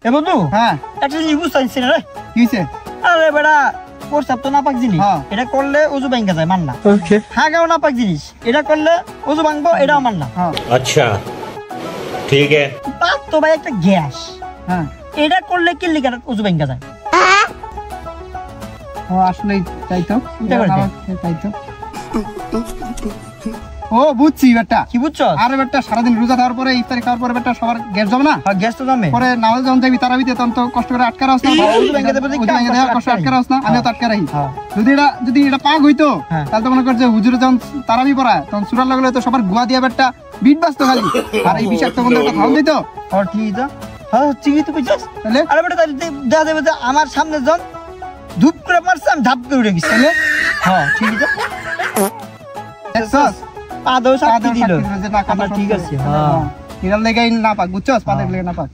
এ বন্ধু হ্যাঁ একটা জিনিস বুঝতে পারছি না রে। কি হইছে? আরে বেটা প্রস্তাব তো নাপাক জিনিস, এটা করলে ওযু ভাঙ্গা যায়, মান না। ওকে হাগাও নাপাক জিনিস, এটা করলে ওযু ভাঙবো, এটাও মান না। अच्छा ठीक है। বাত তো ভাই একটা গ্যাস, হ্যাঁ এটা করলে কি লিগার ওযু ভাঙ্গা যায়? ও আসলে তাই তো, তাই তো। ও বুঝছি বেটা, কি বুঝছো? আরে বেটা সারাদিন রোজা থাকার পরে ইফতারি খাওয়ার পরে বেটা সবার গ্যাস জমে না? গ্যাস তো জমে, পরে নামাজ যখন যাবি তারাবিতে তখন তো কষ্ট করে আটকা রাখছ না, ওযু ভাঙ্গা দেবে, কষ্ট আটকা রাখছ না, আমিও তো আটকা রাখি। হ্যাঁ। যদি এটা পাক হইতো তাহলে তো মনে কর যে হুজুরে যখন তারাবি পড়ায় তখন সূরা লাগলে তো সবার গুয়া দিয়া বেটা বিট বাজতো খালি, আর এই বিষাক্ত গন্ধ একটা খাওয়া দিত। আর ঠিক তো, হ্যাঁ ঠিকই তো বুঝছস। তাহলে আরে বেটা তাহলে দেখা যাবে যে আমার সামনে যখন ধূপ করে মারছে আমি ধাপ করে উঠে গেছি। তাহলে হ্যাঁ ঠিকই তো, দেখছস পাদও সাথে দিল। যে না কথা ঠিক আছে, হ্যাঁ এর লেগাই না পাক, বুঝছস? পাদের লেগে না পাক।